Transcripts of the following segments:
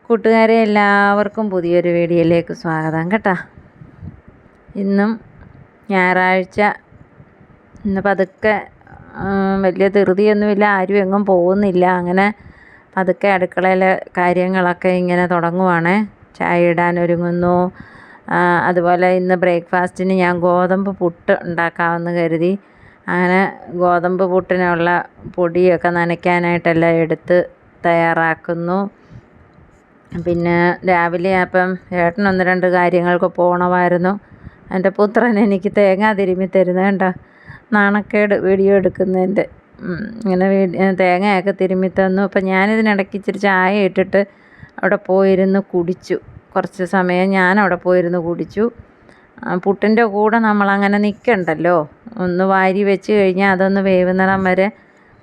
കൂട്ടുകാരെ എല്ലാവർക്കും പുതിയൊരു വീഡിയോയിലേക്ക് സ്വാഗതം കേട്ടോ. ഇന്നും ഞായറാഴ്ച, ഇന്ന് പതുക്കെ വലിയ ധൃതിയൊന്നുമില്ല, ആരും എങ്ങും പോകുന്നില്ല. അങ്ങനെ പതുക്കെ അടുക്കളയിലെ കാര്യങ്ങളൊക്കെ ഇങ്ങനെ തുടങ്ങുവാണ്. ചായ ഇടാൻ ഒരുങ്ങുന്നു. അതുപോലെ ഇന്ന് ബ്രേക്ക്ഫാസ്റ്റിന് ഞാൻ ഗോതമ്പ് പുട്ട് ഉണ്ടാക്കാമെന്ന് കരുതി. അങ്ങനെ ഗോതമ്പ് പുട്ടിനുള്ള പൊടിയൊക്കെ നനയ്ക്കാനായിട്ടെല്ലാം എടുത്ത് തയ്യാറാക്കുന്നു. പിന്നെ രാവിലെ അപ്പം ഏട്ടൻ 1-2 കാര്യങ്ങൾക്ക് പോകണമായിരുന്നു. എൻ്റെ പുത്രൻ എനിക്ക് തേങ്ങ തിരുമ്മി തരുന്നത് കണ്ടോ, നാണക്കേട് വീഡിയോ എടുക്കുന്നതിൻ്റെ. ഇങ്ങനെ തേങ്ങയൊക്കെ തിരുമ്മി തന്നു. അപ്പം ഞാനിതിനിടയ്ക്ക് ഇച്ചിരി ചായ ഇട്ടിട്ട് അവിടെ പോയിരുന്ന് കുടിച്ചു. കുറച്ച് സമയം ഞാനവിടെ പോയിരുന്ന് കുടിച്ചു. പുട്ടിൻ്റെ കൂടെ നമ്മളങ്ങനെ നിൽക്കണ്ടല്ലോ, ഒന്ന് വാരി വെച്ച് കഴിഞ്ഞാൽ അതൊന്ന് വേവുന്നിടം വരെ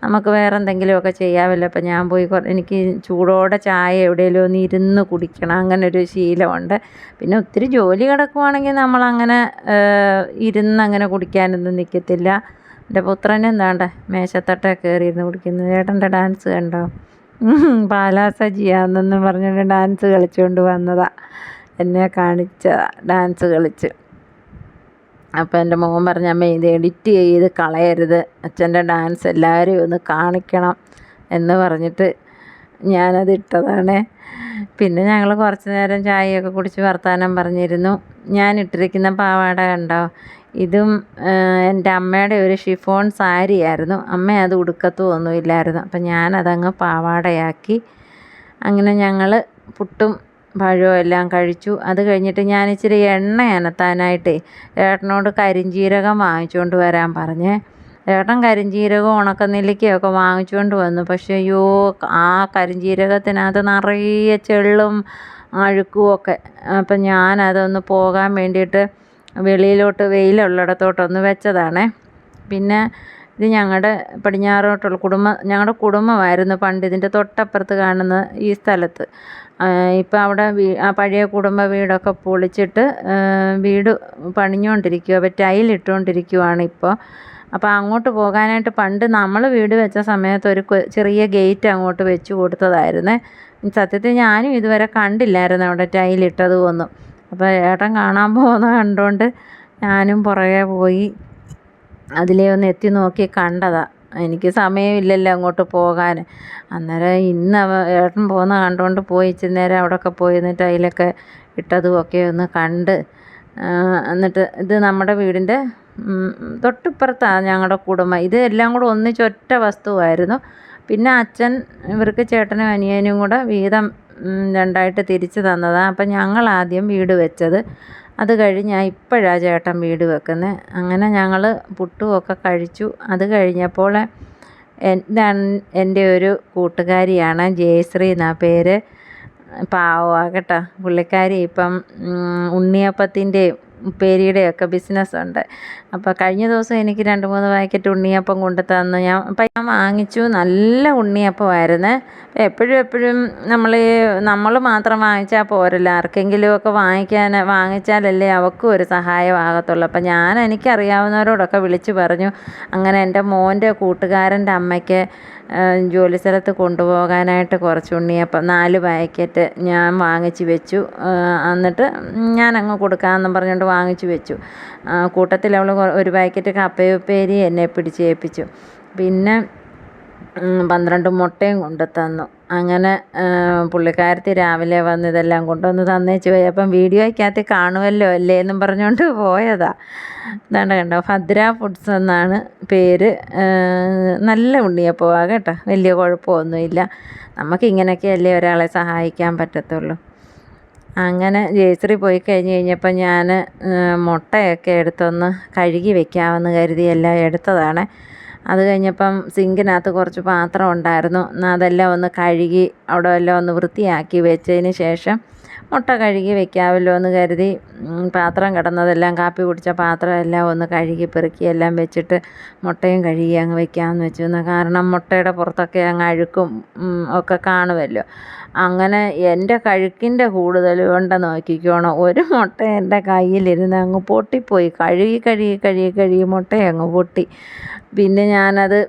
നമുക്ക് വേറെ എന്തെങ്കിലുമൊക്കെ ചെയ്യാമല്ലോ. അപ്പം ഞാൻ പോയി എനിക്ക് ചൂടോടെ ചായ എവിടെയെങ്കിലും ഒന്ന് ഇരുന്ന് കുടിക്കണം, അങ്ങനെ ഒരു ശീലമുണ്ട്. പിന്നെ ഒത്തിരി ജോലി കിടക്കുവാണെങ്കിൽ നമ്മളങ്ങനെ ഇരുന്നങ്ങനെ കുടിക്കാനൊന്നും നിൽക്കത്തില്ല. എൻ്റെ പുത്രൻ എന്താണ്ട് മേശത്തട്ടേ കയറിയിരുന്ന് കുടിക്കുന്നു. ഏട്ടൻ്റെ ഡാൻസ് കണ്ടോ, പാലാ സജിയാന്നെന്ന് പറഞ്ഞിട്ട് ഡാൻസ് കളിച്ചുകൊണ്ട് വന്നതാണ്, എന്നെ കാണിച്ചതാണ് ഡാൻസ് കളിച്ച്. അപ്പോൾ എൻ്റെ മോൻ പറഞ്ഞ അമ്മ ഇത് എഡിറ്റ് ചെയ്ത് കളയരുത്, അച്ഛൻ്റെ ഡാൻസ് എല്ലാവരെയും ഒന്ന് കാണിക്കണം എന്ന് പറഞ്ഞിട്ട് ഞാനത് ഇട്ടതാണ്. പിന്നെ ഞങ്ങൾ കുറച്ച് നേരം ചായയൊക്കെ കുടിച്ച് വർത്തമാനം പറഞ്ഞിരുന്നു. ഞാൻ ഇട്ടിരിക്കുന്ന പാവാട കണ്ടോ, ഇതും എൻ്റെ അമ്മയുടെ ഒരു ഷിഫോൺ സാരിയായിരുന്നു. അമ്മ അത് ഉടുക്കത്തുമൊന്നുമില്ലായിരുന്നു. അപ്പം ഞാനതങ്ങ് പാവാടയാക്കി. അങ്ങനെ ഞങ്ങൾ പുട്ടും പഴവും എല്ലാം കഴിച്ചു. അത് കഴിഞ്ഞിട്ട് ഞാൻ ഇച്ചിരി എണ്ണ അനത്താനായിട്ടേ ഏട്ടനോട് കരിഞ്ജീരകം വാങ്ങിച്ചുകൊണ്ട് വരാൻ പറഞ്ഞേ. ഏട്ടൻ കരിഞ്ജീരകവും ഉണക്കനെല്ലിക്കയൊക്കെ വാങ്ങിച്ചുകൊണ്ട് വന്നു. പക്ഷേ അയ്യോ, ആ കരിഞ്ജീരകത്തിനകത്ത് നിറയെ ചെള്ളും അഴുക്കും ഒക്കെ. അപ്പം ഞാനതൊന്ന് പോകാൻ വേണ്ടിയിട്ട് വെളിയിലോട്ട് വെയിലുള്ളിടത്തോട്ടൊന്ന് വെച്ചതാണേ. പിന്നെ ഇത് ഞങ്ങളുടെ പടിഞ്ഞാറോട്ടുള്ള ഞങ്ങളുടെ കുടുംബമായിരുന്നു പണ്ട് ഇതിൻ്റെ തൊട്ടപ്പുറത്ത് കാണുന്ന ഈ സ്ഥലത്ത്. ഇപ്പം അവിടെ ആ പഴയ കുടുംബ വീടൊക്കെ പൊളിച്ചിട്ട് വീട് പണിഞ്ഞുകൊണ്ടിരിക്കുക, അപ്പോൾ ടൈലിട്ടുകൊണ്ടിരിക്കുകയാണ് ഇപ്പോൾ. അപ്പോൾ അങ്ങോട്ട് പോകാനായിട്ട് പണ്ട് നമ്മൾ വീട് വെച്ച സമയത്ത് ഒരു ചെറിയ ഗേറ്റ് അങ്ങോട്ട് വെച്ച് കൊടുത്തതായിരുന്നേ. സത്യത്തിൽ ഞാനും ഇതുവരെ കണ്ടില്ലായിരുന്നു അവിടെ ടൈലിട്ടതും ഒന്നും. അപ്പോൾ ഏട്ടൻ കാണാൻ പോകുന്ന കണ്ടുകൊണ്ട് ഞാനും പുറകെ പോയി അതിലേ ഒന്ന് എത്തി നോക്കി കണ്ടതാണ്. എനിക്ക് സമയമില്ലല്ലോ അങ്ങോട്ട് പോകാൻ. അന്നേരം ഇന്ന് ഏട്ടൻ പോകുന്ന കണ്ടുകൊണ്ട് പോയി ഇച്ചിരി നേരം അവിടെയൊക്കെ പോയി നിന്നിട്ട് അതിലൊക്കെ ഇട്ടതും ഒക്കെ ഒന്ന് കണ്ട്. എന്നിട്ട് ഇത് നമ്മുടെ വീടിൻ്റെ തൊട്ടിപ്പുറത്താണ് ഞങ്ങളുടെ കുടുംബം. ഇത് എല്ലാം കൂടെ ഒന്നിച്ചൊറ്റ വസ്തുവായിരുന്നു. പിന്നെ അച്ഛൻ ഇവർക്ക് ചേട്ടനും അനിയനും കൂടെ വീതം 2ആയിട്ട് തിരിച്ച് തന്നതാണ്. അപ്പം ഞങ്ങൾ ആദ്യം വീട് വെച്ചത്, അത് കഴിഞ്ഞാൽ ഇപ്പോഴാണ് ചേട്ടൻ വീട് വെക്കുന്നത്. അങ്ങനെ ഞങ്ങൾ പുട്ടുമൊക്കെ കഴിച്ചു. അത് കഴിഞ്ഞപ്പോൾ എൻ്റെ ഒരു കൂട്ടുകാരിയാണ്, ജയശ്രീ എന്നാ പേര്. പാവമാണ് കേട്ടോ പുള്ളിക്കാരി. ഇപ്പം ഉണ്ണിയപ്പത്തിൻ്റെയും ഉപ്പേരിയുടെയൊക്കെ ബിസിനസ്സുണ്ട്. അപ്പോൾ കഴിഞ്ഞ ദിവസം എനിക്ക് 2-3 പാക്കറ്റ് ഉണ്ണിയപ്പം കൊണ്ട് തന്നു. ഞാൻ വാങ്ങിച്ചു. നല്ല ഉണ്ണിയപ്പമായിരുന്നു. എപ്പോഴും നമ്മൾ മാത്രം വാങ്ങിച്ചാൽ പോരല്ലോ, ആർക്കെങ്കിലുമൊക്കെ വാങ്ങിച്ചാലല്ലേ അവർക്കും ഒരു സഹായമാകത്തുള്ളൂ. അപ്പം എനിക്കറിയാവുന്നവരോടൊക്കെ വിളിച്ച് പറഞ്ഞു. അങ്ങനെ എൻ്റെ മോൻ്റെ കൂട്ടുകാരൻ്റെ അമ്മയ്ക്ക് ജോലി സ്ഥലത്ത് കൊണ്ടുപോകാനായിട്ട് കുറച്ച് ഉണ്ണിയപ്പം 4 പാക്കറ്റ് ഞാൻ വാങ്ങിച്ച് വെച്ചു. എന്നിട്ട് ഞാനങ്ങ് കൊടുക്കാമെന്നും പറഞ്ഞുകൊണ്ട് വാങ്ങിച്ച് വെച്ചു. കൂട്ടത്തിൽ അവൾ 1 പാക്കറ്റ് കപ്പയുപ്പേരി എന്നെ പിടിച്ചേൽപ്പിച്ചു. പിന്നെ 12 മുട്ടയും കൊണ്ട് തന്നു. അങ്ങനെ പുള്ളിക്കാരത്തി രാവിലെ വന്ന് ഇതെല്ലാം കൊണ്ടുവന്ന് തന്നേച്ച് പോയി. അപ്പം വീഡിയോയ്ക്കകത്ത് കാണുമല്ലോ അല്ലേ എന്നും പറഞ്ഞുകൊണ്ട് പോയതാണ്. ഇതാണ്ട് കണ്ടോ, ഭദ്ര ഫുഡ്സ് എന്നാണ് പേര്. നല്ല ഉണ്ണിയപ്പമാണ് കേട്ടോ, വലിയ കുഴപ്പമൊന്നുമില്ല. നമുക്കിങ്ങനെയൊക്കെയല്ലേ ഒരാളെ സഹായിക്കാൻ പറ്റത്തുള്ളൂ. അങ്ങനെ ജയശ്രീ പോയി കഴിഞ്ഞപ്പോൾ ഞാൻ മുട്ടയൊക്കെ എടുത്തൊന്ന് കഴുകി വെക്കാമെന്ന് കരുതി എല്ലാം എടുത്തതാണ്. അത് കഴിഞ്ഞപ്പം സിങ്കിനകത്ത് കുറച്ച് പാത്രം ഉണ്ടായിരുന്നു. അതെല്ലാം ഒന്ന് കഴുകി അവിടെ എല്ലാം ഒന്ന് വൃത്തിയാക്കി വെച്ചതിന് ശേഷം മുട്ട കഴുകി വെക്കാമല്ലോ എന്ന് കരുതി പാത്രം കിടന്നതെല്ലാം, കാപ്പി കുടിച്ച പാത്രം എല്ലാം ഒന്ന് കഴുകി പെറുക്കി എല്ലാം വെച്ചിട്ട് മുട്ടയും കഴുകി അങ്ങ് വെക്കാമെന്ന് വെച്ചു. കാരണം മുട്ടയുടെ പുറത്തൊക്കെ അങ്ങ് അഴുക്കും ഒക്കെ കാണുമല്ലോ. അങ്ങനെ എൻ്റെ കഴുക്കിൻ്റെ കൂടുതൽ കൊണ്ട് നോക്കിക്കോണം, ഒരു മുട്ട എൻ്റെ കയ്യിലിരുന്ന് അങ്ങ് പൊട്ടിപ്പോയി. കഴുകി മുട്ടയങ്ങ് പൊട്ടി. പിന്നെ ഞാനത്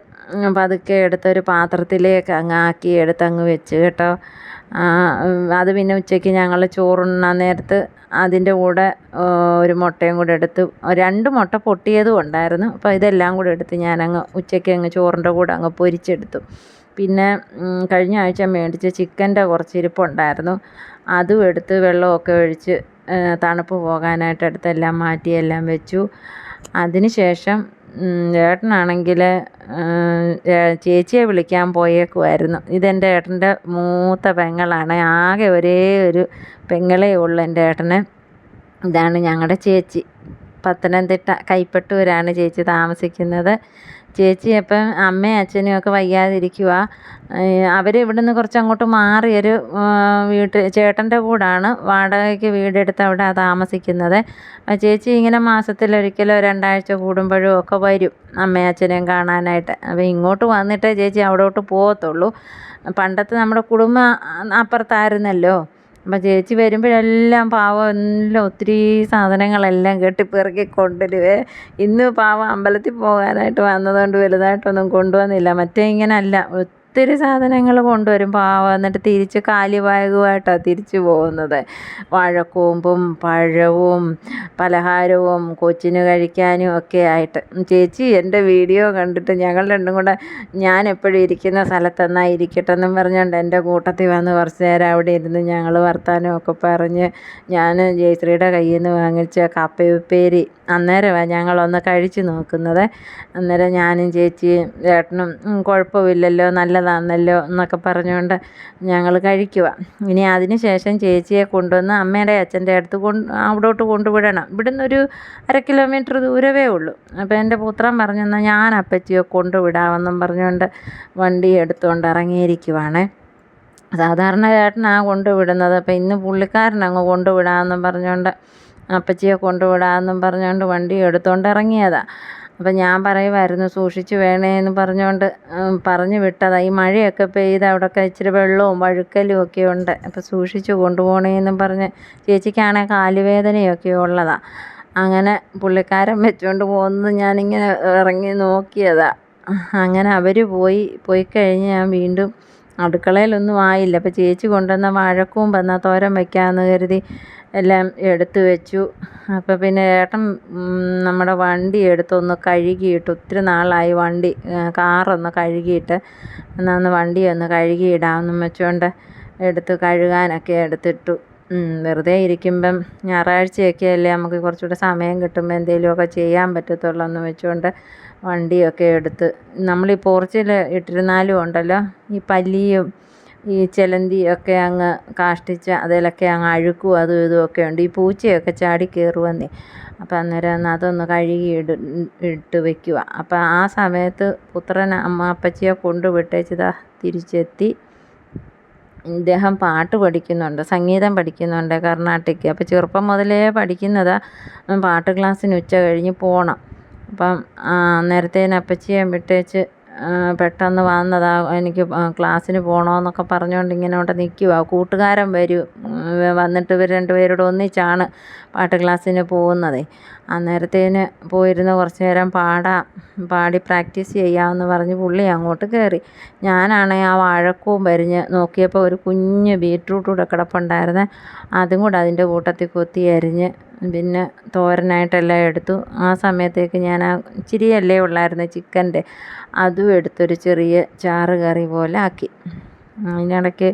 പതുക്കെ എടുത്തൊരു പാത്രത്തിലേക്ക് അങ്ങ് ആക്കി എടുത്തങ്ങ് വെച്ച് കേട്ടോ. അത് പിന്നെ ഉച്ചയ്ക്ക് ഞങ്ങൾ ചോറുണ്ണാൻ നേരത്ത് അതിൻ്റെ കൂടെ ഒരു മുട്ടയും കൂടെ എടുത്ത് 2 മുട്ട പൊട്ടിയതും ഉണ്ടായിരുന്നു. അപ്പോൾ ഇതെല്ലാം കൂടെ എടുത്ത് ഞാനങ്ങ് ഉച്ചയ്ക്ക് അങ്ങ് ചോറിൻ്റെ കൂടെ അങ്ങ് പൊരിച്ചെടുത്തു. പിന്നെ കഴിഞ്ഞ ആഴ്ച മേടിച്ച ചിക്കൻ്റെ കുറച്ച് ഇരിപ്പുണ്ടായിരുന്നു. അതും എടുത്ത് വെള്ളമൊക്കെ ഒഴിച്ച് തണുപ്പ് പോകാനായിട്ട് എടുത്തെല്ലാം മാറ്റി എല്ലാം വെച്ചു. അതിന് ശേഷം ഏട്ടനാണെങ്കിൽ ചേച്ചിയെ വിളിക്കാൻ പോയേക്കുമായിരുന്നു. ഇതെൻ്റെ ഏട്ടൻ്റെ മൂത്ത പെങ്ങളാണ്. ആകെ ഒരേ ഒരു പെങ്ങളേ ഉള്ളൂ എൻ്റെ ഏട്ടന്. ഇതാണ് ഞങ്ങളുടെ ചേച്ചി. പത്തനംതിട്ട കൈപ്പട്ടൂരാണ് ചേച്ചി താമസിക്കുന്നത്. ചേച്ചി അപ്പം അമ്മയും അച്ഛനും ഒക്കെ വയ്യാതിരിക്കുക. അവർ ഇവിടുന്ന് കുറച്ചങ്ങോട്ട് മാറിയൊരു ചേട്ടൻ്റെ കൂടാണ് വാടകയ്ക്ക് വീടെടുത്ത് അവിടെ താമസിക്കുന്നത്. ചേച്ചി ഇങ്ങനെ മാസത്തിലൊരിക്കലോ 2 ആഴ്ച കൂടുമ്പോഴും ഒക്കെ വരും അമ്മയും അച്ഛനെയും കാണാനായിട്ട്. അപ്പോൾ ഇങ്ങോട്ട് വന്നിട്ടേ ചേച്ചി അവിടോട്ട് പോകത്തുള്ളൂ. പണ്ടത്തെ നമ്മുടെ കുടുംബം അപ്പുറത്തായിരുന്നല്ലോ. അപ്പം ചേച്ചി വരുമ്പോഴെല്ലാം പാവം എല്ലാം ഒത്തിരി സാധനങ്ങളെല്ലാം കെട്ടിപ്പെറുക്കി കൊണ്ടുവരുവേ. ഇന്ന് പാവം അമ്പലത്തിൽ പോകാനായിട്ട് വന്നതുകൊണ്ട് വലുതായിട്ടൊന്നും കൊണ്ടുവന്നില്ല. മറ്റേ ഇങ്ങനെയല്ല, ഒത്തിരി സാധനങ്ങൾ കൊണ്ടുവരും പാവം. എന്നിട്ട് തിരിച്ച് കാലി ബാഗുമായിട്ടാണ് തിരിച്ചു പോകുന്നത്. വാഴക്കൂമ്പും പഴവും പലഹാരവും കൊച്ചിന് കഴിക്കാനും ഒക്കെ ആയിട്ട്. ചേച്ചി എൻ്റെ വീഡിയോ കണ്ടിട്ട് ഞങ്ങൾ രണ്ടും കൂടെ ഞാൻ എപ്പോഴും ഇരിക്കുന്ന സ്ഥലത്തെന്നാ ഇരിക്കട്ടെ എന്നും പറഞ്ഞുകൊണ്ട് എൻ്റെ കൂട്ടത്തിൽ വന്ന് കുറച്ച് നേരം അവിടെ ഇരുന്ന് ഞങ്ങൾ വർത്താനമൊക്കെ പറഞ്ഞ് ഞാൻ ജയശ്രീയുടെ കയ്യിൽ നിന്ന് വാങ്ങിച്ച കപ്പയുപ്പേരി അന്നേരമാണ് ഞങ്ങളൊന്ന് കഴിച്ച് നോക്കുന്നത്. അന്നേരം ഞാനും ചേച്ചിയും ഏട്ടനും കുഴപ്പമില്ലല്ലോ നല്ലതാണല്ലോ എന്നൊക്കെ പറഞ്ഞുകൊണ്ട് ഞങ്ങൾ കഴിക്കുക. ഇനി അതിന് ശേഷം ചേച്ചിയെ കൊണ്ടുവന്ന് അമ്മയുടെ അച്ഛൻ്റെ അടുത്ത് അവിടോട്ട് കൊണ്ടുവിടണം. ഇവിടുന്ന് ഒരു 1/2 കിലോമീറ്റർ ദൂരമേ ഉള്ളൂ. അപ്പോൾ എൻ്റെ പുത്രൻ പറഞ്ഞു എന്നാൽ ഞാൻ അപ്പച്ചിയെ കൊണ്ടുവിടാമെന്നും പറഞ്ഞുകൊണ്ട് വണ്ടി എടുത്തുകൊണ്ട് ഇറങ്ങിയിരിക്കുവാണ്. സാധാരണ ചേട്ടനാണ് കൊണ്ടുവിടുന്നത്. അപ്പോൾ ഇന്ന് പുള്ളിക്കാരൻ അങ്ങ് കൊണ്ടുവിടാമെന്നും പറഞ്ഞുകൊണ്ട് അപ്പച്ചിയെ കൊണ്ടുവിടാമെന്നും പറഞ്ഞുകൊണ്ട് വണ്ടി എടുത്തുകൊണ്ട് ഇറങ്ങിയതാണ്. അപ്പം ഞാൻ പറയുമായിരുന്നു സൂക്ഷിച്ച് വേണേ എന്ന് പറഞ്ഞുകൊണ്ട് പറഞ്ഞു വിട്ടതാണ്. ഈ മഴയൊക്കെ പെയ്ത് അവിടെയൊക്കെ ഇച്ചിരി വെള്ളവും വഴുക്കലും ഒക്കെ ഉണ്ട്. അപ്പോൾ സൂക്ഷിച്ച് കൊണ്ടുപോകണേന്നും പറഞ്ഞ് ചേച്ചിക്കാണെങ്കിൽ കാലുവേദനയൊക്കെ ഉള്ളതാണ്. അങ്ങനെ പുള്ളിക്കാരൻ വെച്ചുകൊണ്ട് പോകുന്നത് ഞാനിങ്ങനെ ഇറങ്ങി നോക്കിയതാണ്. അങ്ങനെ അവർ പോയി കഴിഞ്ഞ് ഞാൻ വീണ്ടും അടുക്കളയിലൊന്നും ആയില്ല. അപ്പോൾ ചേച്ചി കൊണ്ടുവന്ന വാഴക്കൂമ്പ് എന്നാൽ തോരൻ വയ്ക്കാമെന്ന് കരുതി എല്ലാം എടുത്ത് വെച്ചു. അപ്പോൾ പിന്നെ ഏട്ടൻ നമ്മുടെ വണ്ടി എടുത്തൊന്ന് കഴുകിയിട്ട്, ഒത്തിരി നാളായി വണ്ടി കാറൊന്ന് കഴുകിയിട്ട് എന്നാൽ ഒന്ന് വണ്ടി ഒന്ന് കഴുകിയിടാമെന്നും വെച്ചുകൊണ്ട് എടുത്ത് കഴുകാനൊക്കെ എടുത്തിട്ടു. വെറുതെ ഇരിക്കുമ്പം ഞായറാഴ്ചയൊക്കെ അല്ലേ നമുക്ക് കുറച്ചുകൂടെ സമയം കിട്ടുമ്പോൾ എന്തെങ്കിലുമൊക്കെ ചെയ്യാൻ പറ്റത്തുള്ളൂ എന്ന് വെച്ചുകൊണ്ട് വണ്ടിയൊക്കെ എടുത്ത് നമ്മളീ പോർച്ചിൽ ഇട്ടിരുന്നാലും ഉണ്ടല്ലോ ഈ പല്ലിയും ഈ ചിലന്തിയൊക്കെ അങ്ങ് കാഷ്ടിച്ച് അതിലൊക്കെ അങ്ങ് അഴുക്കും അതും ഇതുമൊക്കെ ഉണ്ട്. ഈ പൂച്ചയൊക്കെ ചാടി കയറുവന്നേ. അപ്പം അന്നേരം അതൊന്ന് കഴുകി ഇട്ട് വയ്ക്കുക. അപ്പം ആ സമയത്ത് പുത്രൻ അപ്പച്ചിയെ കൊണ്ടുവിട്ടേച്ചിതാ തിരിച്ചെത്തി. ഇദ്ദേഹം പാട്ട് പഠിക്കുന്നുണ്ട്, സംഗീതം പഠിക്കുന്നുണ്ട്, കർണാട്ടിക്. അപ്പോൾ ചെറുപ്പം മുതലേ പഠിക്കുന്നതാണ്. പാട്ട് ക്ലാസ്സിന് ഉച്ച കഴിഞ്ഞ് പോകണം. അപ്പം നേരത്തേന് അപ്പച്ചിയെ വിട്ടേച്ച് പെട്ടെന്ന് വന്നതാ. എനിക്ക് ക്ലാസ്സിന് പോകണമെന്നൊക്കെ പറഞ്ഞുകൊണ്ട് ഇങ്ങനെ അവിടെ നിൽക്കുക. കൂട്ടുകാരൻ വരും. വന്നിട്ട് ഇവർ 2 പേരോട് ഒന്നിച്ചാണ് പാട്ട് ക്ലാസ്സിന് പോകുന്നത്. അന്നേരത്തേന് പോയിരുന്ന് കുറച്ച് നേരം പാടി പ്രാക്ടീസ് ചെയ്യാമെന്ന് പറഞ്ഞ് പുള്ളി അങ്ങോട്ട് കയറി. ഞാനാണെങ്കിൽ ആ വാഴക്കൂമ്പ് അരിഞ്ഞ് നോക്കിയപ്പോൾ ഒരു കുഞ്ഞ് ബീറ്റ്റൂട്ട് കൂടെ കിടപ്പുണ്ടായിരുന്നേ. അതും കൂടെ അതിൻ്റെ കൂട്ടത്തിൽ കൊത്തി അരിഞ്ഞ് പിന്നെ തോരനായിട്ടെല്ലാം എടുത്തു. ആ സമയത്തേക്ക് ഞാൻ ഇച്ചിരിയല്ലേ ഉള്ളായിരുന്നു ചിക്കൻ്റെ, അതും എടുത്തൊരു ചെറിയ ചാറ് കറി പോലെ ആക്കി. അതിനിടയ്ക്ക്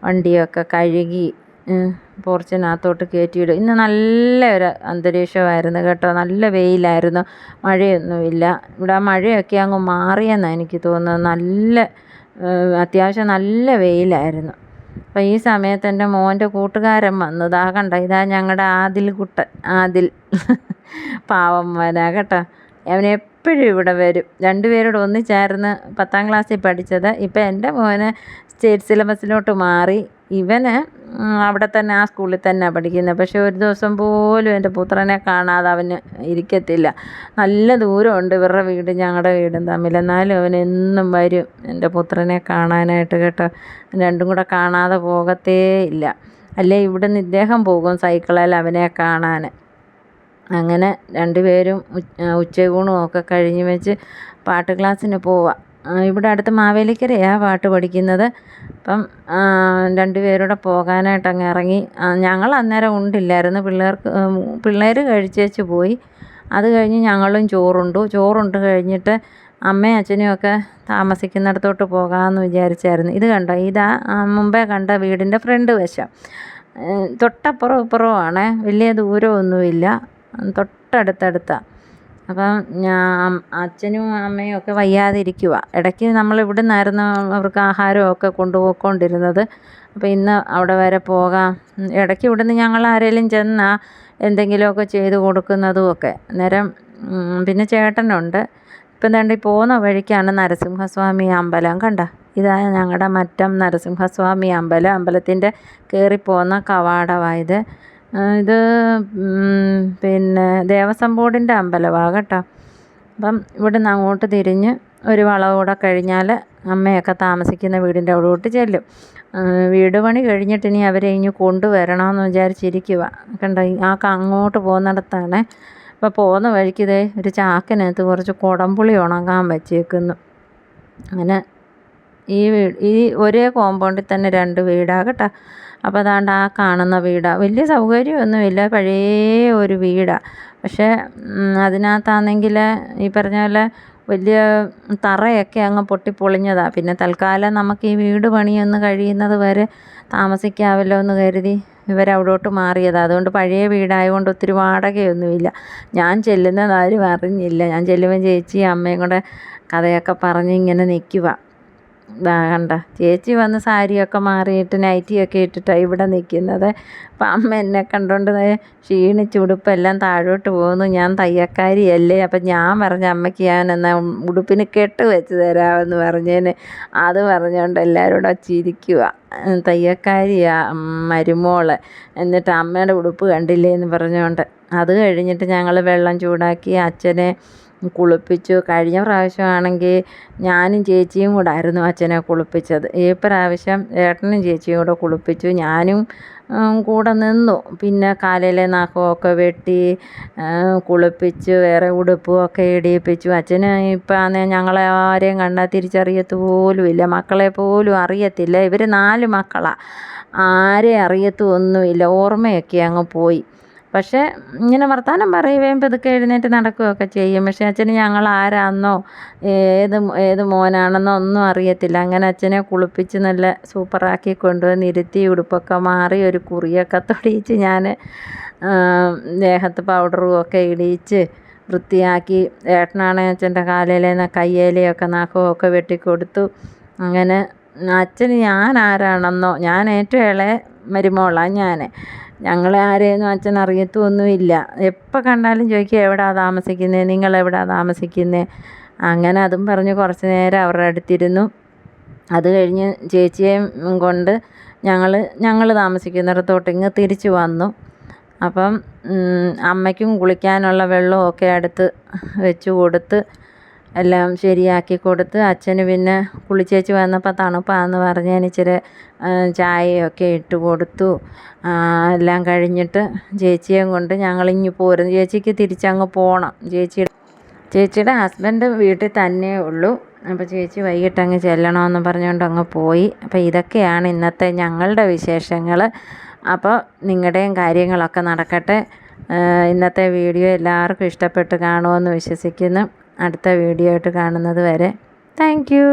വണ്ടിയൊക്കെ കഴുകി പോർച്ചിനകത്തോട്ട് കയറ്റിയിടും. ഇന്ന് നല്ല ഒരു അന്തരീക്ഷമായിരുന്നു കേട്ടോ. നല്ല വെയിലായിരുന്നു, മഴയൊന്നുമില്ല. ഇവിടെ മഴയൊക്കെ അങ്ങ് മാറിയെന്നാണ് എനിക്ക് തോന്നുന്നത്. അത്യാവശ്യം നല്ല വെയിലായിരുന്നു. അപ്പോൾ ഈ സമയത്ത് എൻ്റെ മോൻ്റെ കൂട്ടുകാരൻ വന്നു. ഇതാ ഞങ്ങളുടെ ആദിൽ പാവം മോനാ കേട്ടോ. അവനെപ്പോഴും ഇവിടെ വരും. 2 പേരോട് ഒന്നിച്ചായിരുന്നു 10ാം ക്ലാസ്സിൽ പഠിച്ചത്. ഇപ്പം എൻ്റെ മോന് സ്റ്റേറ്റ് സിലബസിലോട്ട് മാറി. ഇവന് അവിടെ തന്നെ ആ സ്കൂളിൽ തന്നെയാണ് പഠിക്കുന്നത്. പക്ഷേ ഒരു ദിവസം പോലും എൻ്റെ പുത്രനെ കാണാതെ അവന് ഇരിക്കത്തില്ല. നല്ല ദൂരമുണ്ട് ഇവരുടെ വീടും ഞങ്ങളുടെ വീടും തമ്മിൽ. എന്നാലും അവൻ എന്നും വരും എൻ്റെ പുത്രനെ കാണാനായിട്ട് കേട്ടോ. രണ്ടും കൂടെ കാണാതെ പോകത്തേ ഇല്ല. അല്ലേ ഇവിടുന്ന് ഇദ്ദേഹം പോകും സൈക്കിളിൽ അവനെ കാണാൻ. അങ്ങനെ 2 പേരും ഉച്ചയൂണും ഒക്കെ കഴിഞ്ഞ് വെച്ച് പാട്ട് ക്ലാസ്സിന് പോവാം. ഇവിടെ അടുത്ത് മാവേലിക്കരയാണ് പാട്ട് പഠിക്കുന്നത്. അപ്പം 2 പേരൂടെ പോകാനായിട്ട് അങ്ങ് ഇറങ്ങി. ഞങ്ങൾ അന്നേരം ഉണ്ടില്ലായിരുന്നു. പിള്ളേർ കഴിച്ചേച്ച് പോയി. അത് കഴിഞ്ഞ് ഞങ്ങളും ചോറുണ്ട് കഴിഞ്ഞിട്ട് അമ്മയും അച്ഛനും ഒക്കെ താമസിക്കുന്നിടത്തോട്ട് പോകാമെന്ന് വിചാരിച്ചായിരുന്നു. ഇത് കണ്ടോ, ഇതാ മുമ്പേ കണ്ട വീടിൻ്റെ ഫ്രണ്ട് വശം. തൊട്ടപ്പുറവും ഇപ്പുറവുമാണ്, വലിയ ദൂരമൊന്നുമില്ല, തൊട്ടടുത്തടുത്താണ്. അപ്പം അച്ഛനും അമ്മയും ഒക്കെ വയ്യാതിരിക്കുക. ഇടയ്ക്ക് നമ്മൾ ഇവിടെ നിന്നായിരുന്നു അവർക്ക് ആഹാരമൊക്കെ കൊണ്ടുപോയിക്കൊണ്ടിരുന്നത്. അപ്പോൾ ഇന്ന് അവിടെ വരെ പോകാം. ഇടയ്ക്ക് ഇവിടുന്ന് ഞങ്ങൾ ആരെങ്കിലും ചെന്നാൽ എന്തെങ്കിലുമൊക്കെ ചെയ്ത് കൊടുക്കുന്നതും ഒക്കെ. അന്നേരം പിന്നെ ചേട്ടനുണ്ട്. ഇപ്പം ദാണ്ട് പോകുന്ന വഴിക്കാണ് നരസിംഹസ്വാമി അമ്പലം. കണ്ട, ഇതാണ് ഞങ്ങളുടെ മറ്റം നരസിംഹസ്വാമി അമ്പലം. അമ്പലത്തിൻ്റെ കയറിപ്പോകുന്ന കവാടമായത്. ഇത് പിന്നെ ദേവസ്വം ബോർഡിൻ്റെ അമ്പലമാണ് കേട്ടോ. അപ്പം ഇവിടുന്ന് അങ്ങോട്ട് തിരിഞ്ഞ് ഒരു വളവ് കൂടെ കഴിഞ്ഞാൽ അമ്മയൊക്കെ താമസിക്കുന്ന വീടിൻ്റെ അവിടോട്ട് ചെല്ലും. വീട് പണി കഴിഞ്ഞിട്ട് ഇനി അവരെ ഇനി കൊണ്ടുവരണമെന്ന് വിചാരിച്ചിരിക്കുക. കണ്ടോ, അങ്ങോട്ട് പോകുന്നിടത്താണ്. അപ്പോൾ പോകുന്ന വഴിക്ക് ഇതേ ഒരു ചാക്കിനകത്ത് കുറച്ച് കുടംപുളി ഉണങ്ങാൻ വച്ചേക്കുന്നു. അങ്ങനെ ഈ ഒരേ കോമ്പൗണ്ടിൽ തന്നെ 2 വീടാണ് കേട്ടോ. അപ്പോൾ അതാണ്ട് ആ കാണുന്ന വീടാണ്. വലിയ സൗകര്യമൊന്നുമില്ല, പഴയ ഒരു വീടാണ്. പക്ഷേ അതിനകത്താണെങ്കിൽ ഈ പറഞ്ഞ പോലെ വലിയ തറയൊക്കെ അങ്ങ് പൊട്ടിപ്പൊളിഞ്ഞതാണ്. പിന്നെ തൽക്കാലം നമുക്ക് ഈ വീട് പണിയൊന്ന് കഴിയുന്നത് വരെ താമസിക്കാമല്ലോ എന്ന് കരുതി ഇവരവിടോട്ട് മാറിയതാണ്. അതുകൊണ്ട് പഴയ വീടായതുകൊണ്ട് ഒത്തിരി വാടകയൊന്നുമില്ല. ഞാൻ ചെല്ലുന്നത് ആരും അറിഞ്ഞില്ല. ഞാൻ ചെല്ലുമ്പോൾ ചേച്ചിയും അമ്മയും കൂടെ കഥയൊക്കെ പറഞ്ഞ് ഇങ്ങനെ നിൽക്കുക. കണ്ട, ചേച്ചി വന്ന് സാരിയൊക്കെ മാറിയിട്ട് നൈറ്റിയൊക്കെ ഇട്ടിട്ടാണ് ഇവിടെ നിൽക്കുന്നത്. അപ്പം അമ്മ എന്നെ കണ്ടുകൊണ്ട് ക്ഷീണിച്ച് ഉടുപ്പെല്ലാം താഴോട്ട് പോകുന്നു. ഞാൻ തയ്യൽക്കാരിയല്ലേ. അപ്പം ഞാൻ പറഞ്ഞ അമ്മയ്ക്ക് ഞാൻ എന്നാൽ ഉടുപ്പിന് കെട്ട് വെച്ച് തരാമെന്ന് പറഞ്ഞതിന് അത് പറഞ്ഞുകൊണ്ട് എല്ലാവരും കൂടെ ചിരിക്കുക. തയ്യൽക്കാരിയാ മരുമോള്, എന്നിട്ട് അമ്മയുടെ ഉടുപ്പ് കണ്ടില്ലേ എന്ന് പറഞ്ഞുകൊണ്ട്. അത് കഴിഞ്ഞിട്ട് ഞങ്ങൾ വെള്ളം ചൂടാക്കി അച്ഛനെ കുളിപ്പിച്ചു. കഴിഞ്ഞ പ്രാവശ്യമാണെങ്കിൽ ഞാനും ചേച്ചിയും കൂടെ ആയിരുന്നു അച്ഛനെ കുളിപ്പിച്ചത്. ഈ പ്രാവശ്യം ഏട്ടനും ചേച്ചിയും കൂടെ കുളിപ്പിച്ചു. ഞാനും കൂടെ നിന്നു. പിന്നെ കാലിലെ നഖമൊക്കെ വെട്ടി കുളിപ്പിച്ച് വേറെ ഉടുപ്പുമൊക്കെ ഇടിയിപ്പിച്ചു. അച്ഛന് ഇപ്പം ആണെങ്കിൽ ഞങ്ങളെ ആരെയും കണ്ടാൽ തിരിച്ചറിയത്ത് പോലുമില്ല. മക്കളെ പോലും അറിയത്തില്ല. ഇവർ 4 മക്കളാണ്. ആരെയും അറിയത്തൊന്നുമില്ല. ഓർമ്മയൊക്കെ അങ്ങ് പോയി. പക്ഷേ ഇങ്ങനെ വർത്തമാനം പറയുകയും പതുക്കെ എഴുന്നേറ്റ് നടക്കുകയൊക്കെ ചെയ്യും. പക്ഷേ അച്ഛന് ഞങ്ങൾ ആരാണെന്നോ ഏത് മോനാണെന്നോ ഒന്നും അറിയത്തില്ല. അങ്ങനെ അച്ഛനെ കുളിപ്പിച്ച് നല്ല സൂപ്പറാക്കി കൊണ്ടുവന്ന് ഇരുത്തി ഉടുപ്പൊക്കെ മാറി ഒരു കുറിയൊക്കെ തൊടിയിച്ച് ഞാൻ ദേഹത്ത് പൗഡറും ഒക്കെ ഇടിയിച്ച് വൃത്തിയാക്കി. ഏട്ടനാണെങ്കിൽ അച്ഛൻ്റെ കാലിലേന്ന് കയ്യേലയൊക്കെ നഖമൊക്കെ വെട്ടിക്കൊടുത്തു. അങ്ങനെ അച്ഛന് ഞാൻ ആരാണെന്നോ, ഞാൻ ഏറ്റവും ഇളയ മരുമോളാണ് ഞങ്ങളെ ആരെയൊന്നും അച്ഛൻ അറിയത്തൊന്നുമില്ല. എപ്പോൾ കണ്ടാലും ചോദിക്കുക എവിടെയാണ് താമസിക്കുന്നത്, നിങ്ങളെവിടെയാണ് താമസിക്കുന്നത്. അങ്ങനെ അതും പറഞ്ഞ് കുറച്ച് നേരം അവരുടെ അടുത്തിരുന്നു. അത് കഴിഞ്ഞ് ചേച്ചിയെയും കൊണ്ട് ഞങ്ങൾ താമസിക്കുന്നിടത്തോട്ട് ഇങ്ങ് തിരിച്ചു വന്നു. അപ്പം അമ്മയ്ക്കും കുളിക്കാനുള്ള വെള്ളമൊക്കെ അടുത്ത് വെച്ച് കൊടുത്ത് എല്ലാം ശരിയാക്കി കൊടുത്ത്. അച്ഛന് പിന്നെ കുളിച്ചേച്ച് വന്നപ്പോൾ തണുപ്പാന്ന് പറഞ്ഞതിന് ഇച്ചിരി ചായയൊക്കെ ഇട്ട് കൊടുത്തു. എല്ലാം കഴിഞ്ഞിട്ട് ചേച്ചിയെയും കൊണ്ട് ഞങ്ങളിങ്ങ് പോരുന്നു. ചേച്ചിക്ക് തിരിച്ചങ്ങ് പോകണം. ചേച്ചിയുടെ ഹസ്ബൻഡ് വീട്ടിൽ തന്നെ ഉള്ളൂ. അപ്പോൾ ചേച്ചി വൈകിട്ടങ്ങ് ചെല്ലണമെന്ന് പറഞ്ഞുകൊണ്ട് അങ്ങ് പോയി. അപ്പോൾ ഇതൊക്കെയാണ് ഇന്നത്തെ ഞങ്ങളുടെ വിശേഷങ്ങൾ. അപ്പോൾ നിങ്ങളുടെയും കാര്യങ്ങളൊക്കെ നടക്കട്ടെ. ഇന്നത്തെ വീഡിയോ എല്ലാവർക്കും ഇഷ്ടപ്പെട്ട് കാണുമെന്ന് വിശ്വസിക്കുന്നു. അടുത്ത വീഡിയോ ആയിട്ട് കാണുന്നത് വരെ താങ്ക് യു.